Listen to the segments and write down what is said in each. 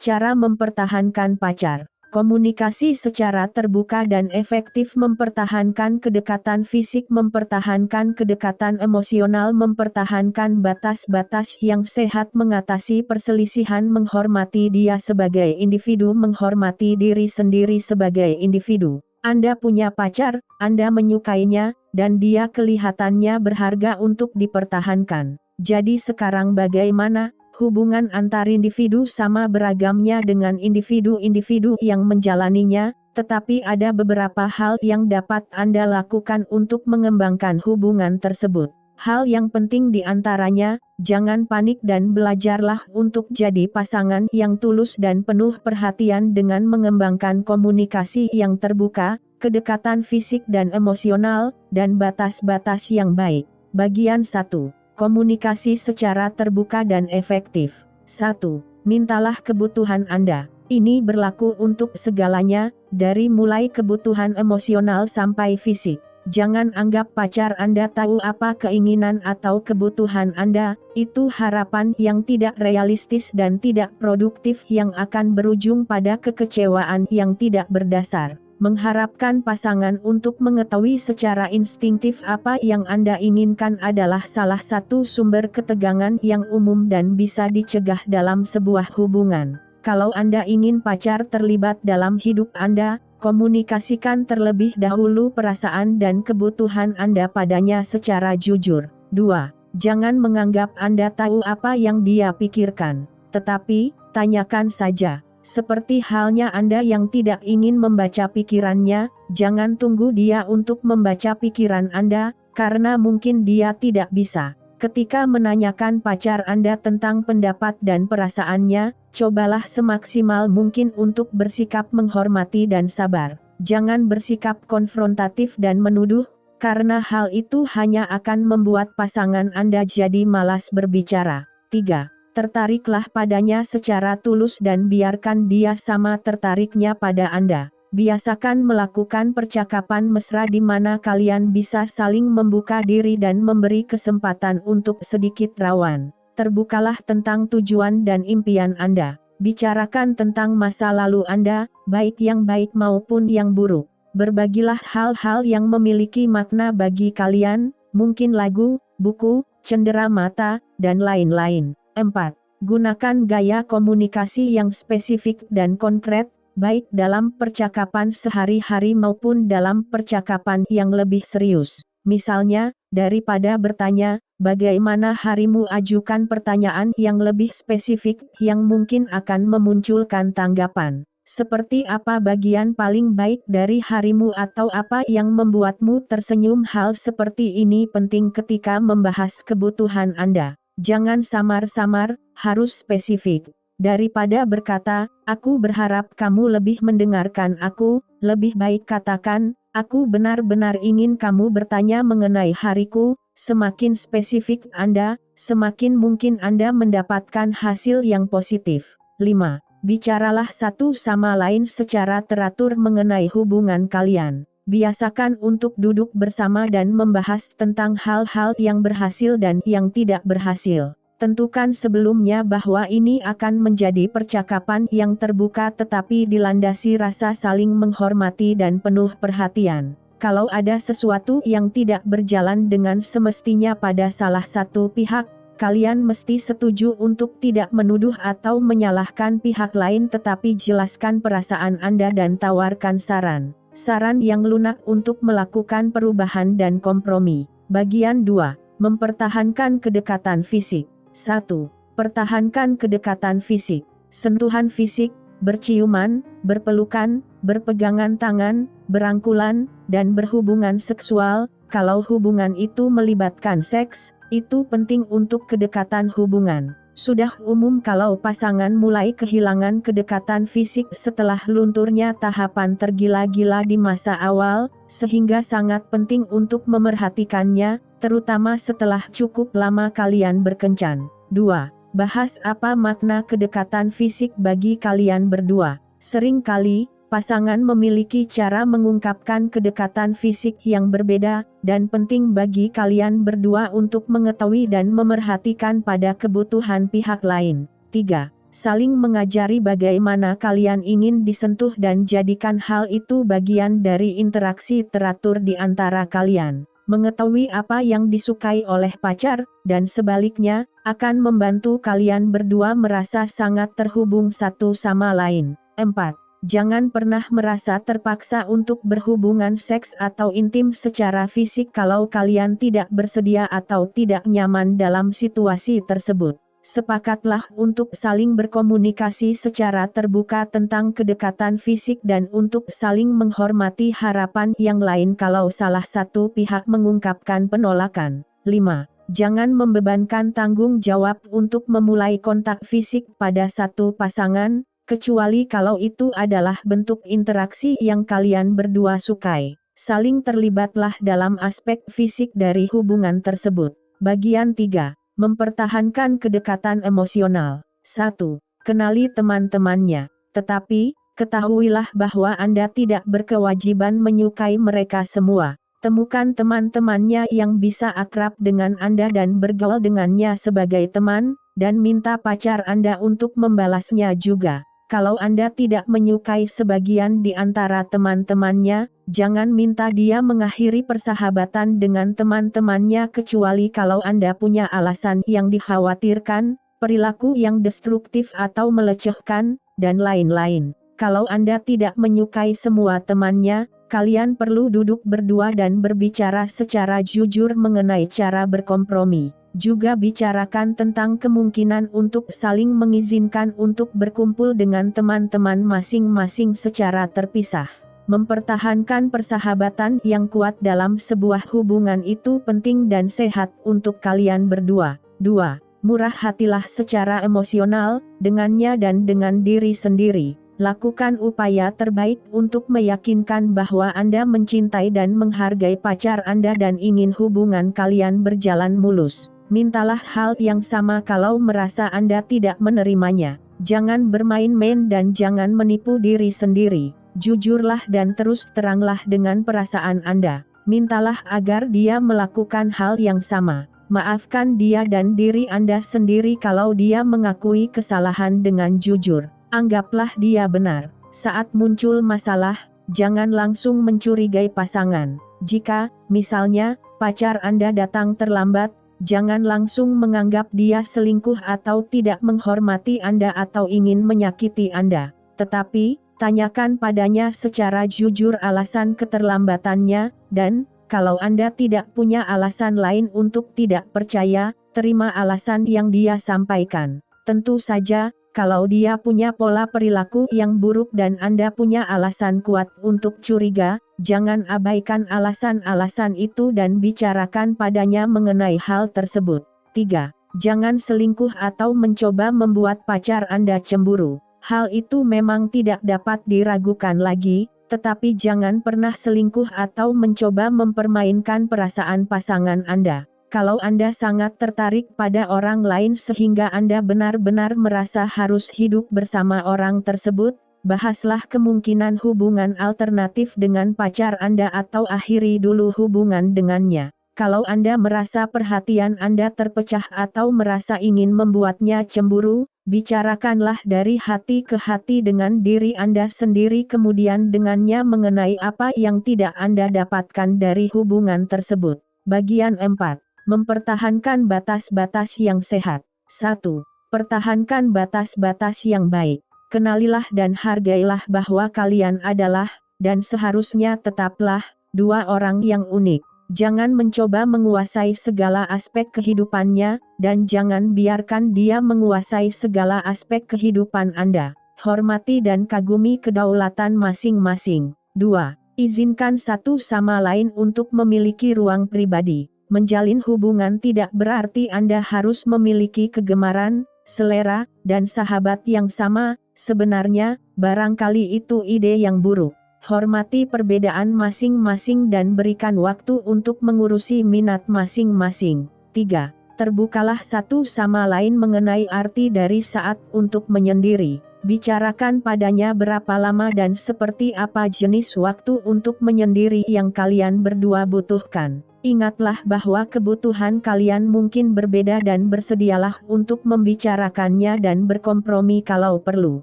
Cara mempertahankan pacar. Komunikasi secara terbuka dan efektif mempertahankan kedekatan fisik, mempertahankan kedekatan emosional, mempertahankan batas-batas yang sehat, mengatasi perselisihan, menghormati dia sebagai individu, menghormati diri sendiri sebagai individu. Anda punya pacar, Anda menyukainya, dan dia kelihatannya berharga untuk dipertahankan. Jadi sekarang bagaimana? Hubungan antar individu sama beragamnya dengan individu-individu yang menjalaninya, tetapi ada beberapa hal yang dapat Anda lakukan untuk mengembangkan hubungan tersebut. Hal yang penting di antaranya, jangan panik dan belajarlah untuk jadi pasangan yang tulus dan penuh perhatian dengan mengembangkan komunikasi yang terbuka, kedekatan fisik dan emosional, dan batas-batas yang baik. Bagian 1. Komunikasi secara terbuka dan efektif. 1. Mintalah kebutuhan Anda. Ini berlaku untuk segalanya, dari mulai kebutuhan emosional sampai fisik. Jangan anggap pacar Anda tahu apa keinginan atau kebutuhan Anda, itu harapan yang tidak realistis dan tidak produktif yang akan berujung pada kekecewaan yang tidak berdasar. Mengharapkan pasangan untuk mengetahui secara instingtif apa yang Anda inginkan adalah salah satu sumber ketegangan yang umum dan bisa dicegah dalam sebuah hubungan. Kalau Anda ingin pacar terlibat dalam hidup Anda, komunikasikan terlebih dahulu perasaan dan kebutuhan Anda padanya secara jujur. 2. Jangan menganggap Anda tahu apa yang dia pikirkan, tetapi tanyakan saja. Seperti halnya Anda yang tidak ingin membaca pikirannya, jangan tunggu dia untuk membaca pikiran Anda, karena mungkin dia tidak bisa. Ketika menanyakan pacar Anda tentang pendapat dan perasaannya, cobalah semaksimal mungkin untuk bersikap menghormati dan sabar. Jangan bersikap konfrontatif dan menuduh, karena hal itu hanya akan membuat pasangan Anda jadi malas berbicara. 3. Tertariklah padanya secara tulus dan biarkan dia sama tertariknya pada Anda. Biasakan melakukan percakapan mesra di mana kalian bisa saling membuka diri dan memberi kesempatan untuk sedikit rawan. Terbukalah tentang tujuan dan impian Anda. Bicarakan tentang masa lalu Anda, baik yang baik maupun yang buruk. Berbagilah hal-hal yang memiliki makna bagi kalian, mungkin lagu, buku, cendera mata, dan lain-lain. 4. Gunakan gaya komunikasi yang spesifik dan konkret, baik dalam percakapan sehari-hari maupun dalam percakapan yang lebih serius. Misalnya, daripada bertanya, "Bagaimana harimu?" ajukan pertanyaan yang lebih spesifik yang mungkin akan memunculkan tanggapan. Seperti apa bagian paling baik dari harimu atau apa yang membuatmu tersenyum? Hal seperti ini penting ketika membahas kebutuhan Anda. Jangan samar-samar, harus spesifik. Daripada berkata, "Aku berharap kamu lebih mendengarkan aku," lebih baik katakan, "Aku benar-benar ingin kamu bertanya mengenai hariku." Semakin spesifik Anda, semakin mungkin Anda mendapatkan hasil yang positif. 5. Bicaralah satu sama lain secara teratur mengenai hubungan kalian. Biasakan untuk duduk bersama dan membahas tentang hal-hal yang berhasil dan yang tidak berhasil. Tentukan sebelumnya bahwa ini akan menjadi percakapan yang terbuka tetapi dilandasi rasa saling menghormati dan penuh perhatian. Kalau ada sesuatu yang tidak berjalan dengan semestinya pada salah satu pihak, kalian mesti setuju untuk tidak menuduh atau menyalahkan pihak lain tetapi jelaskan perasaan Anda dan tawarkan saran. Saran yang lunak untuk melakukan perubahan dan kompromi. Bagian 2. Mempertahankan kedekatan fisik. 1. Pertahankan kedekatan fisik. Sentuhan fisik, berciuman, berpelukan, berpegangan tangan, berangkulan, dan berhubungan seksual. Kalau hubungan itu melibatkan seks, itu penting untuk kedekatan hubungan. Sudah umum kalau pasangan mulai kehilangan kedekatan fisik setelah lunturnya tahapan tergila-gila di masa awal, sehingga sangat penting untuk memerhatikannya, terutama setelah cukup lama kalian berkencan. 2. Bahas apa makna kedekatan fisik bagi kalian berdua. Sering kali, pasangan memiliki cara mengungkapkan kedekatan fisik yang berbeda, dan penting bagi kalian berdua untuk mengetahui dan memerhatikan pada kebutuhan pihak lain. 3. Saling mengajari bagaimana kalian ingin disentuh dan jadikan hal itu bagian dari interaksi teratur di antara kalian. Mengetahui apa yang disukai oleh pacar, dan sebaliknya, akan membantu kalian berdua merasa sangat terhubung satu sama lain. 4. Jangan pernah merasa terpaksa untuk berhubungan seks atau intim secara fisik kalau kalian tidak bersedia atau tidak nyaman dalam situasi tersebut. Sepakatlah untuk saling berkomunikasi secara terbuka tentang kedekatan fisik dan untuk saling menghormati harapan yang lain kalau salah satu pihak mengungkapkan penolakan. 5. Jangan membebankan tanggung jawab untuk memulai kontak fisik pada satu pasangan, kecuali kalau itu adalah bentuk interaksi yang kalian berdua sukai. Saling terlibatlah dalam aspek fisik dari hubungan tersebut. Bagian 3. Mempertahankan kedekatan emosional. 1. Kenali teman-temannya. Tetapi, ketahuilah bahwa Anda tidak berkewajiban menyukai mereka semua. Temukan teman-temannya yang bisa akrab dengan Anda dan bergaul dengannya sebagai teman, dan minta pacar Anda untuk membalasnya juga. Kalau Anda tidak menyukai sebagian di antara teman-temannya, jangan minta dia mengakhiri persahabatan dengan teman-temannya kecuali kalau Anda punya alasan yang dikhawatirkan, perilaku yang destruktif atau melecehkan, dan lain-lain. Kalau Anda tidak menyukai semua temannya, kalian perlu duduk berdua dan berbicara secara jujur mengenai cara berkompromi. Juga bicarakan tentang kemungkinan untuk saling mengizinkan untuk berkumpul dengan teman-teman masing-masing secara terpisah. Mempertahankan persahabatan yang kuat dalam sebuah hubungan itu penting dan sehat untuk kalian berdua. 2. Murah hatilah secara emosional, dengannya dan dengan diri sendiri. Lakukan upaya terbaik untuk meyakinkan bahwa Anda mencintai dan menghargai pacar Anda dan ingin hubungan kalian berjalan mulus. Mintalah hal yang sama kalau merasa Anda tidak menerimanya. Jangan bermain-main dan jangan menipu diri sendiri. Jujurlah dan terus teranglah dengan perasaan Anda. Mintalah agar dia melakukan hal yang sama. Maafkan dia dan diri Anda sendiri kalau dia mengakui kesalahan dengan jujur. Anggaplah dia benar. Saat muncul masalah, jangan langsung mencurigai pasangan. Jika, misalnya, pacar Anda datang terlambat, jangan langsung menganggap dia selingkuh atau tidak menghormati Anda atau ingin menyakiti Anda. Tetapi, tanyakan padanya secara jujur alasan keterlambatannya, dan, kalau Anda tidak punya alasan lain untuk tidak percaya, terima alasan yang dia sampaikan. Tentu saja, kalau dia punya pola perilaku yang buruk dan Anda punya alasan kuat untuk curiga, jangan abaikan alasan-alasan itu dan bicarakan padanya mengenai hal tersebut. 3. Jangan selingkuh atau mencoba membuat pacar Anda cemburu. Hal itu memang tidak dapat diragukan lagi, tetapi jangan pernah selingkuh atau mencoba mempermainkan perasaan pasangan Anda. Kalau Anda sangat tertarik pada orang lain sehingga Anda benar-benar merasa harus hidup bersama orang tersebut, bahaslah kemungkinan hubungan alternatif dengan pacar Anda atau akhiri dulu hubungan dengannya. Kalau Anda merasa perhatian Anda terpecah atau merasa ingin membuatnya cemburu, bicarakanlah dari hati ke hati dengan diri Anda sendiri kemudian dengannya mengenai apa yang tidak Anda dapatkan dari hubungan tersebut. Bagian 4. Mempertahankan batas-batas yang sehat. 1. Pertahankan batas-batas yang baik. Kenalilah dan hargailah bahwa kalian adalah, dan seharusnya tetaplah, dua orang yang unik. Jangan mencoba menguasai segala aspek kehidupannya, dan jangan biarkan dia menguasai segala aspek kehidupan Anda. Hormati dan kagumi kedaulatan masing-masing. 2. Izinkan satu sama lain untuk memiliki ruang pribadi. Menjalin hubungan tidak berarti Anda harus memiliki kegemaran, selera, dan sahabat yang sama. Sebenarnya, barangkali itu ide yang buruk. Hormati perbedaan masing-masing dan berikan waktu untuk mengurusi minat masing-masing. 3. Terbukalah satu sama lain mengenai arti dari saat untuk menyendiri. Bicarakan padanya berapa lama dan seperti apa jenis waktu untuk menyendiri yang kalian berdua butuhkan. Ingatlah bahwa kebutuhan kalian mungkin berbeda dan bersedialah untuk membicarakannya dan berkompromi kalau perlu.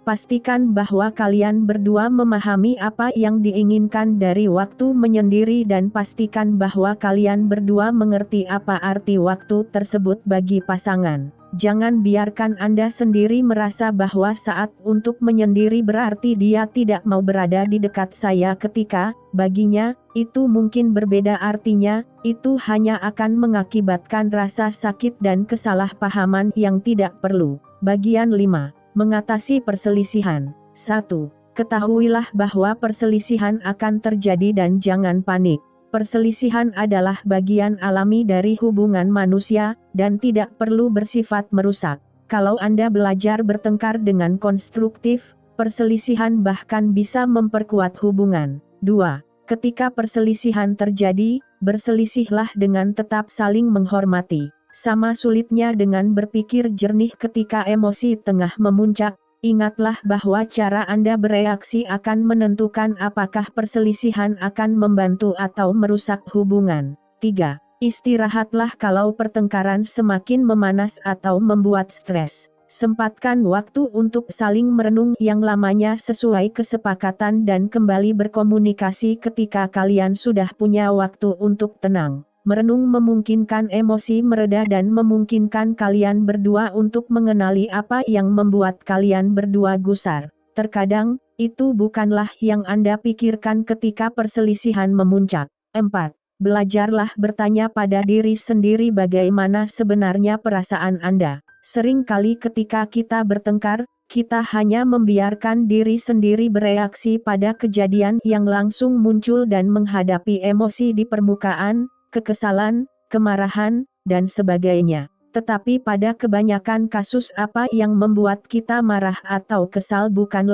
Pastikan bahwa kalian berdua memahami apa yang diinginkan dari waktu menyendiri dan pastikan bahwa kalian berdua mengerti apa arti waktu tersebut bagi pasangan. Jangan biarkan Anda sendiri merasa bahwa saat untuk menyendiri berarti dia tidak mau berada di dekat saya ketika, baginya, itu mungkin berbeda artinya, itu hanya akan mengakibatkan rasa sakit dan kesalahpahaman yang tidak perlu. Bagian 5. Mengatasi perselisihan. 1. Ketahuilah bahwa perselisihan akan terjadi dan jangan panik. Perselisihan adalah bagian alami dari hubungan manusia, dan tidak perlu bersifat merusak. Kalau Anda belajar bertengkar dengan konstruktif, perselisihan bahkan bisa memperkuat hubungan. 2. Ketika perselisihan terjadi, berselisihlah dengan tetap saling menghormati. Sama sulitnya dengan berpikir jernih ketika emosi tengah memuncak. Ingatlah bahwa cara Anda bereaksi akan menentukan apakah perselisihan akan membantu atau merusak hubungan. 3. Istirahatlah kalau pertengkaran semakin memanas atau membuat stres. Sempatkan waktu untuk saling merenung yang lamanya sesuai kesepakatan dan kembali berkomunikasi ketika kalian sudah punya waktu untuk tenang. Merenung memungkinkan emosi mereda dan memungkinkan kalian berdua untuk mengenali apa yang membuat kalian berdua gusar. Terkadang, itu bukanlah yang Anda pikirkan ketika perselisihan memuncak. 4. Belajarlah bertanya pada diri sendiri bagaimana sebenarnya perasaan Anda. Sering kali ketika kita bertengkar, kita hanya membiarkan diri sendiri bereaksi pada kejadian yang langsung muncul dan menghadapi emosi di permukaan, kekesalan, kemarahan, dan sebagainya. Tetapi pada kebanyakan kasus apa yang membuat kita marah atau kesal bukan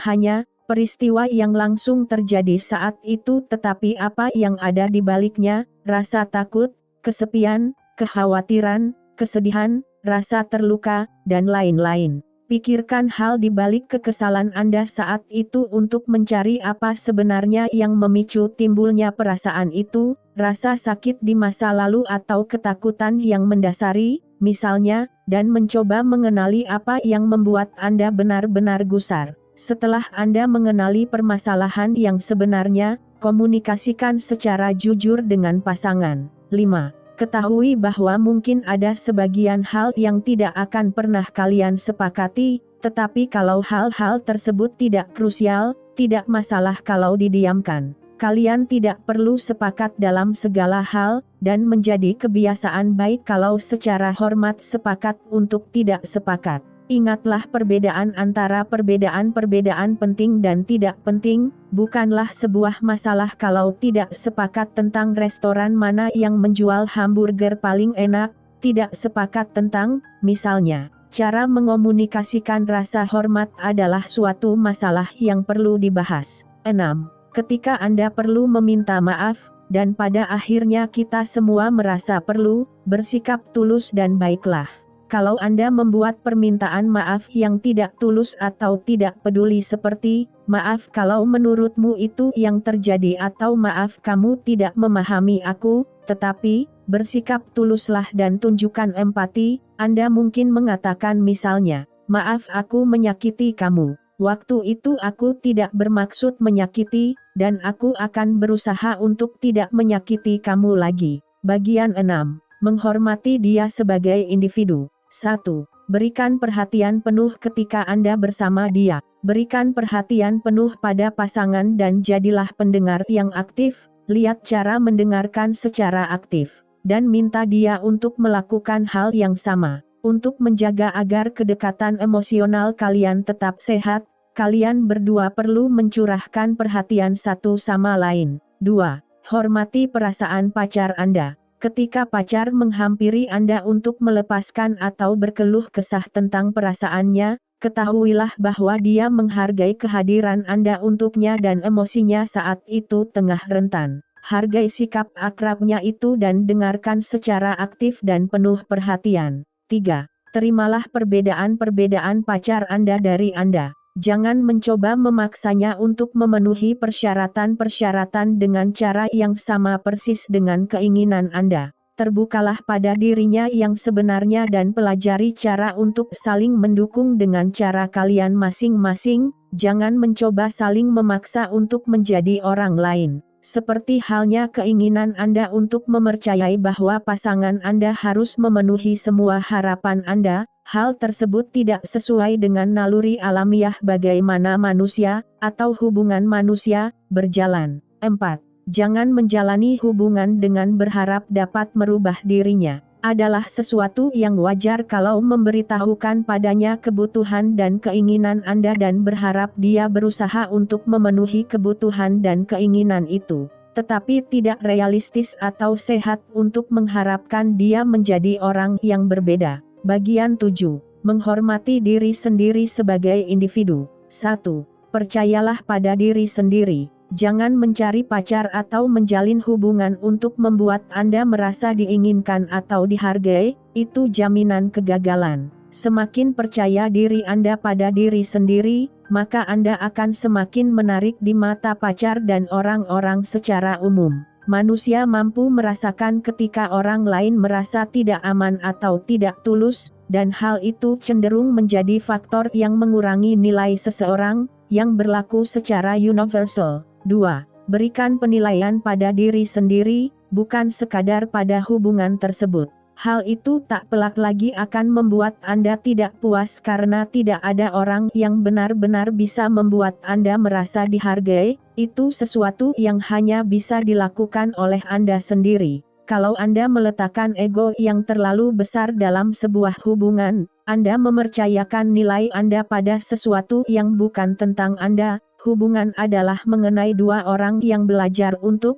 hanya peristiwa yang langsung terjadi saat itu tetapi apa yang ada di baliknya, rasa takut, kesepian, kekhawatiran, kesedihan, rasa terluka, dan lain-lain. Pikirkan hal di balik kekesalan Anda saat itu untuk mencari apa sebenarnya yang memicu timbulnya perasaan itu, rasa sakit di masa lalu atau ketakutan yang mendasari, misalnya, dan mencoba mengenali apa yang membuat Anda benar-benar gusar. Setelah Anda mengenali permasalahan yang sebenarnya, komunikasikan secara jujur dengan pasangan. 5. Ketahui bahwa mungkin ada sebagian hal yang tidak akan pernah kalian sepakati, tetapi kalau hal-hal tersebut tidak krusial, tidak masalah kalau didiamkan. Kalian tidak perlu sepakat dalam segala hal, dan menjadi kebiasaan baik kalau secara hormat sepakat untuk tidak sepakat. Ingatlah perbedaan antara perbedaan penting dan tidak penting, bukanlah sebuah masalah kalau tidak sepakat tentang restoran mana yang menjual hamburger paling enak, tidak sepakat tentang, misalnya, cara mengomunikasikan rasa hormat adalah suatu masalah yang perlu dibahas. 6. Ketika Anda perlu meminta maaf, dan pada akhirnya kita semua merasa perlu, bersikap tulus dan baiklah. Kalau Anda membuat permintaan maaf yang tidak tulus atau tidak peduli seperti, maaf kalau menurutmu itu yang terjadi atau maaf kamu tidak memahami aku, tetapi, bersikap tuluslah dan tunjukkan empati, Anda mungkin mengatakan misalnya, maaf aku menyakiti kamu, waktu itu aku tidak bermaksud menyakiti, dan aku akan berusaha untuk tidak menyakiti kamu lagi. Bagian 6. Menghormati dia sebagai individu. 1. Berikan perhatian penuh ketika Anda bersama dia. Berikan perhatian penuh pada pasangan dan jadilah pendengar yang aktif, lihat cara mendengarkan secara aktif, dan minta dia untuk melakukan hal yang sama. Untuk menjaga agar kedekatan emosional kalian tetap sehat, kalian berdua perlu mencurahkan perhatian satu sama lain. 2. Hormati perasaan pacar Anda. Ketika pacar menghampiri Anda untuk melepaskan atau berkeluh kesah tentang perasaannya, ketahuilah bahwa dia menghargai kehadiran Anda untuknya dan emosinya saat itu tengah rentan. Hargai sikap akrabnya itu dan dengarkan secara aktif dan penuh perhatian. 3. Terimalah perbedaan-perbedaan pacar Anda dari Anda. Jangan mencoba memaksanya untuk memenuhi persyaratan-persyaratan dengan cara yang sama persis dengan keinginan Anda. Terbukalah pada dirinya yang sebenarnya dan pelajari cara untuk saling mendukung dengan cara kalian masing-masing. Jangan mencoba saling memaksa untuk menjadi orang lain. Seperti halnya keinginan Anda untuk mempercayai bahwa pasangan Anda harus memenuhi semua harapan Anda, hal tersebut tidak sesuai dengan naluri alamiah bagaimana manusia, atau hubungan manusia, berjalan. 4. Jangan menjalani hubungan dengan berharap dapat merubah dirinya. Adalah sesuatu yang wajar kalau memberitahukan padanya kebutuhan dan keinginan Anda dan berharap dia berusaha untuk memenuhi kebutuhan dan keinginan itu. Tetapi tidak realistis atau sehat untuk mengharapkan dia menjadi orang yang berbeda. Bagian 7. Menghormati diri sendiri sebagai individu. 1. Percayalah pada diri sendiri. Jangan mencari pacar atau menjalin hubungan untuk membuat Anda merasa diinginkan atau dihargai, itu jaminan kegagalan. Semakin percaya diri Anda pada diri sendiri, maka Anda akan semakin menarik di mata pacar dan orang-orang secara umum. Manusia mampu merasakan ketika orang lain merasa tidak aman atau tidak tulus, dan hal itu cenderung menjadi faktor yang mengurangi nilai seseorang, yang berlaku secara universal. 2. Berikan penilaian pada diri sendiri, bukan sekadar pada hubungan tersebut. Hal itu tak pelak lagi akan membuat Anda tidak puas karena tidak ada orang yang benar-benar bisa membuat Anda merasa dihargai, itu sesuatu yang hanya bisa dilakukan oleh Anda sendiri. Kalau Anda meletakkan ego yang terlalu besar dalam sebuah hubungan, Anda mempercayakan nilai Anda pada sesuatu yang bukan tentang Anda. Hubungan adalah mengenai dua orang yang belajar untuk,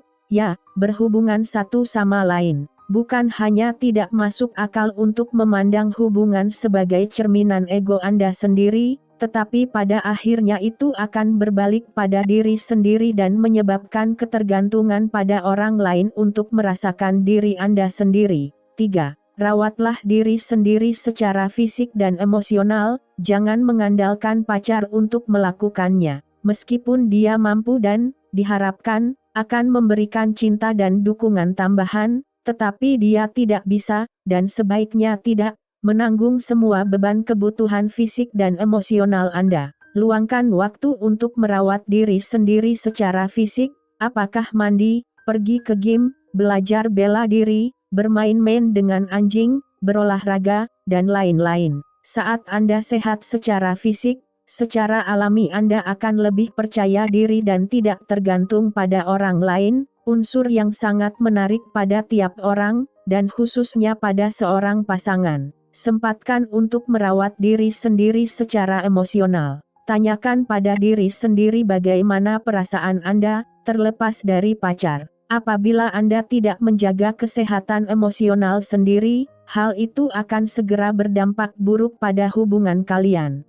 berhubungan satu sama lain. Bukan hanya tidak masuk akal untuk memandang hubungan sebagai cerminan ego Anda sendiri, tetapi pada akhirnya itu akan berbalik pada diri sendiri dan menyebabkan ketergantungan pada orang lain untuk merasakan diri Anda sendiri. 3. Rawatlah diri sendiri secara fisik dan emosional, jangan mengandalkan pacar untuk melakukannya. Meskipun dia mampu dan, diharapkan, akan memberikan cinta dan dukungan tambahan, tetapi dia tidak bisa, dan sebaiknya tidak, menanggung semua beban kebutuhan fisik dan emosional Anda. Luangkan waktu untuk merawat diri sendiri secara fisik, apakah mandi, pergi ke gym, belajar bela diri, bermain-main dengan anjing, berolahraga, dan lain-lain. Saat Anda sehat secara fisik, secara alami Anda akan lebih percaya diri dan tidak tergantung pada orang lain, unsur yang sangat menarik pada tiap orang, dan khususnya pada seorang pasangan. Sempatkan untuk merawat diri sendiri secara emosional. Tanyakan pada diri sendiri bagaimana perasaan Anda, terlepas dari pacar. Apabila Anda tidak menjaga kesehatan emosional sendiri, hal itu akan segera berdampak buruk pada hubungan kalian.